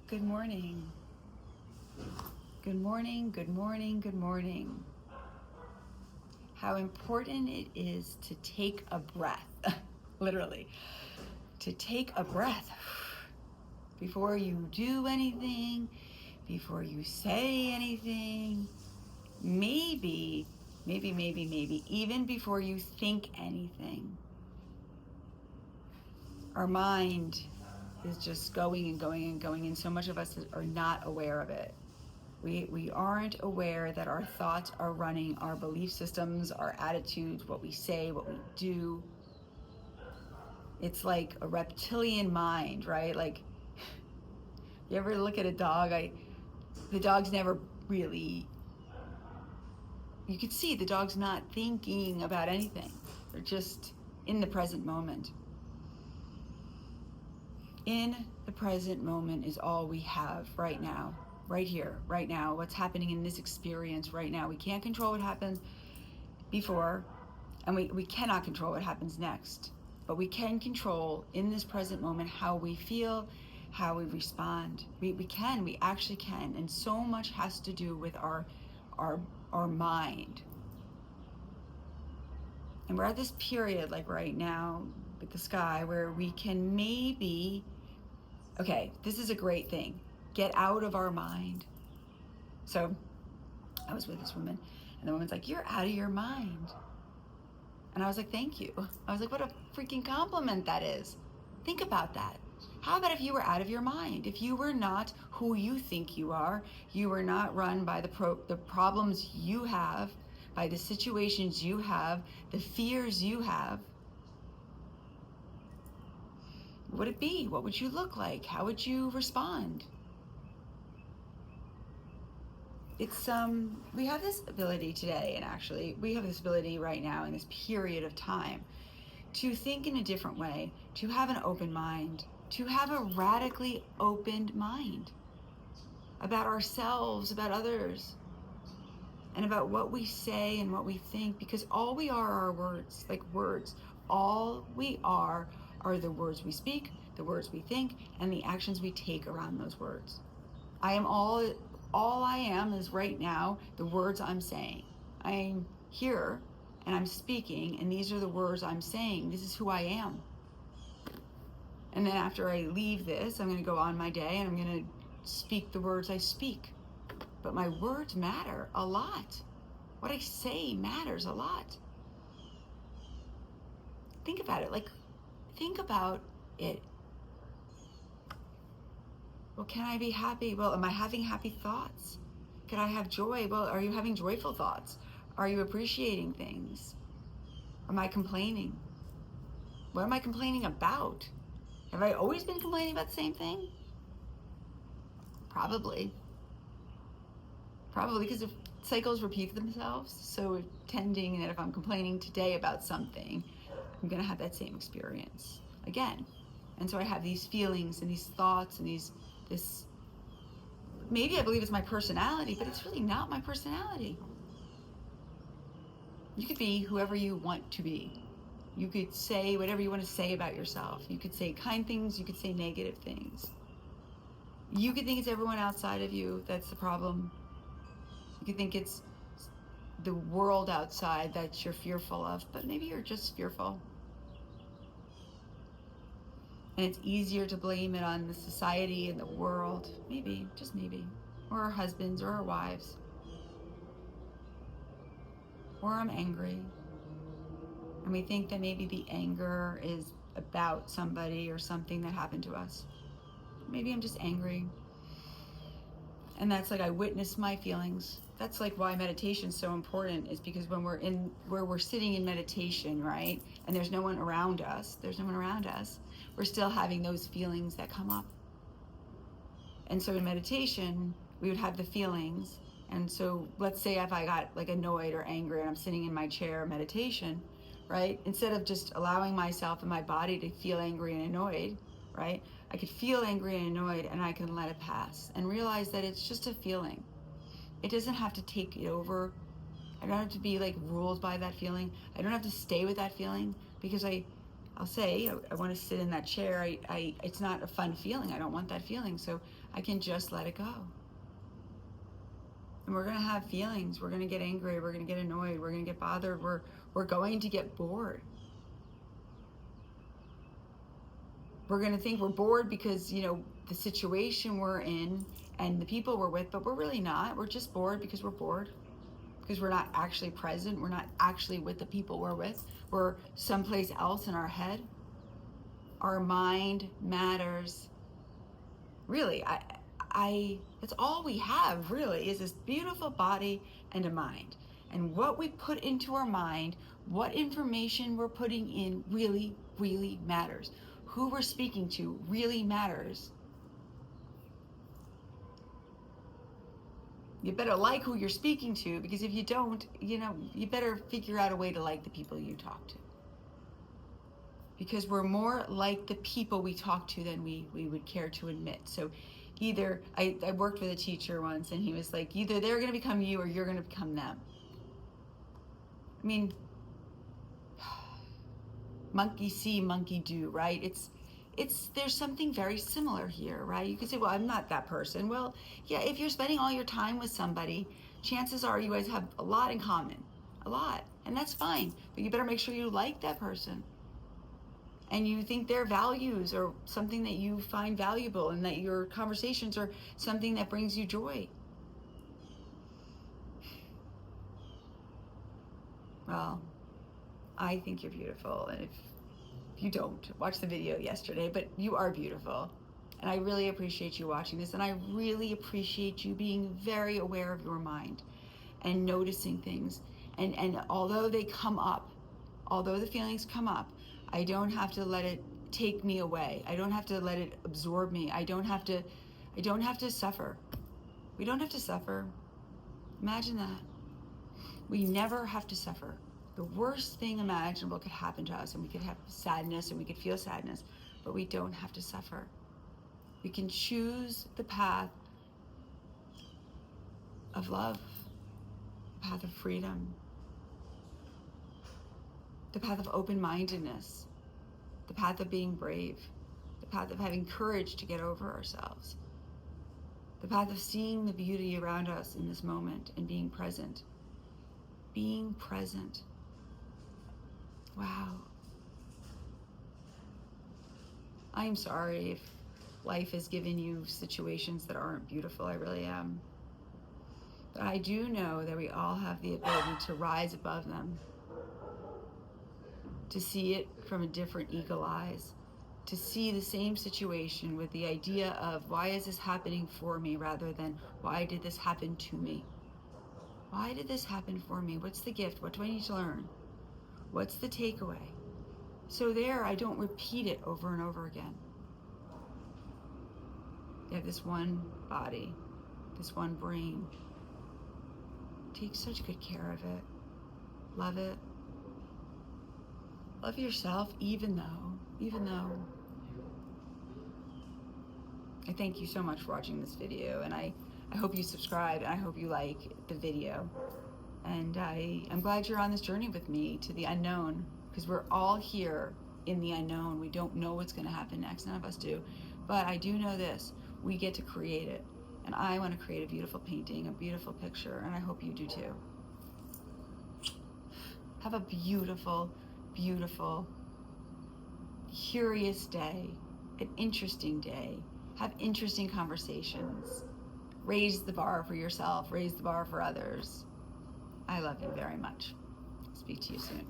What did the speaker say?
Good morning. Good morning, good morning, good morning. How important it is to take a breath, literally, to take a breath before you do anything, before you say anything, maybe, even before you think anything. Our mind is just going and going and going, and so much of us are not aware of it. We aren't aware that our thoughts are running our belief systems, our attitudes, what we say, what we do. It's like a reptilian mind, right? Like, you ever look at a dog? The dog's never really, you could see the dog's not thinking about anything. They're just in the present moment. In the present moment is all we have right now, right here, right now, what's happening in this experience right now. We can't control what happened before, and we cannot control what happens next. But we can control in this present moment how we feel, how we respond. We actually can. And so much has to do with our mind. And we're at this period, like right now with the sky, where we can maybe, okay, this is a great thing. Get out of our mind. So I was with this woman, and the woman's like, "You're out of your mind." And I was like, "Thank you." I was like, what a freaking compliment that is. Think about that. How about if you were out of your mind? If you were not who you think you are, you were not run by the problems you have, by the situations you have, the fears you have, what would it be? What would you look like? How would you respond? It's we have this ability today, and actually we have this ability right now in this period of time to think in a different way, to have an open mind, to have a radically opened mind about ourselves, about others, and about what we say and what we think, because all we are words, like words. All we are the words we speak, the words we think, and the actions we take around those words. All I am is right now the words I'm saying. I'm here and I'm speaking, and these are the words I'm saying. This is who I am. And then after I leave this, I'm going to go on my day and I'm going to speak the words I speak. But my words matter a lot. What I say matters a lot. Think about it. Think about it. Well, can I be happy? Well, am I having happy thoughts? Can I have joy? Well, are you having joyful thoughts? Are you appreciating things? Am I complaining? What am I complaining about? Have I always been complaining about the same thing? Probably. Probably because if cycles repeat themselves, so tending that if I'm complaining today about something, I'm going to have that same experience again. And so I have these feelings and these thoughts and this, maybe I believe it's my personality, but it's really not my personality. You could be whoever you want to be. You could say whatever you want to say about yourself. You could say kind things, you could say negative things. You could think it's everyone outside of you that's the problem. You could think it's the world outside that you're fearful of, but maybe you're just fearful. And it's easier to blame it on the society and the world, maybe, just maybe, or our husbands or our wives. Or I'm angry. And we think that maybe the anger is about somebody or something that happened to us. Maybe I'm just angry. And that's like I witness my feelings. That's like why meditation is so important, is because when we're sitting in meditation, right, and there's no one around us, we're still having those feelings that come up. And so in meditation, we would have the feelings. And so let's say if I got like annoyed or angry and I'm sitting in my chair meditation, right, instead of just allowing myself and my body to feel angry and annoyed, right, I could feel angry and annoyed and I can let it pass and realize that it's just a feeling. It doesn't have to take it over. I don't have to be like ruled by that feeling. I don't have to stay with that feeling, because I'll say, I want to sit in that chair. It's not a fun feeling. I don't want that feeling. So I can just let it go. And we're going to have feelings. We're going to get angry. We're going to get annoyed. We're going to get bothered. We're going to get bored. We're going to think we're bored because, the situation we're in and the people we're with, but we're really not. We're just bored because we're bored. Because we're not actually present. We're not actually with the people we're with. We're someplace else in our head. Our mind matters. Really, that's all we have, really, is this beautiful body and a mind. And what we put into our mind, what information we're putting in really, really matters. Who we're speaking to really matters. You better like who you're speaking to, because if you don't, you better figure out a way to like the people you talk to. Because we're more like the people we talk to than we would care to admit. So either, I worked with a teacher once, and he was like, either they're going to become you or you're going to become them. I mean, monkey see, monkey do, right? There's something very similar here, right? You could say, well, I'm not that person. Well, yeah, if you're spending all your time with somebody, chances are you guys have a lot in common, a lot, and that's fine. But you better make sure you like that person, and you think their values are something that you find valuable, and that your conversations are something that brings you joy. Well, I think you're beautiful, and if you don't, watch the video yesterday, but you are beautiful. And I really appreciate you watching this, and I really appreciate you being very aware of your mind and noticing things. And although they come up, although the feelings come up, I don't have to let it take me away. I don't have to let it absorb me. I don't have to suffer. We don't have to suffer. Imagine that. We never have to suffer. The worst thing imaginable could happen to us, and we could have sadness and we could feel sadness, but we don't have to suffer. We can choose the path of love, the path of freedom, the path of open-mindedness, the path of being brave, the path of having courage to get over ourselves, the path of seeing the beauty around us in this moment and being present. Being present. Wow. I'm sorry if life has given you situations that aren't beautiful. I really am. But I do know that we all have the ability to rise above them, to see it from a different eagle eyes, to see the same situation with the idea of, why is this happening for me, rather than, why did this happen to me? Why did this happen for me? What's the gift? What do I need to learn? What's the takeaway? So there, I don't repeat it over and over again. You have this one body, this one brain. Take such good care of it. Love it. Love yourself, even though. I thank you so much for watching this video, and I hope you subscribe, and I hope you like the video. And I'm glad you're on this journey with me to the unknown, because we're all here in the unknown. We don't know what's going to happen next. None of us do. But I do know this. We get to create it. And I want to create a beautiful painting, a beautiful picture, and I hope you do too. Have a beautiful, beautiful, curious day, an interesting day. Have interesting conversations. Raise the bar for yourself, raise the bar for others. I love you very much. Speak to you soon.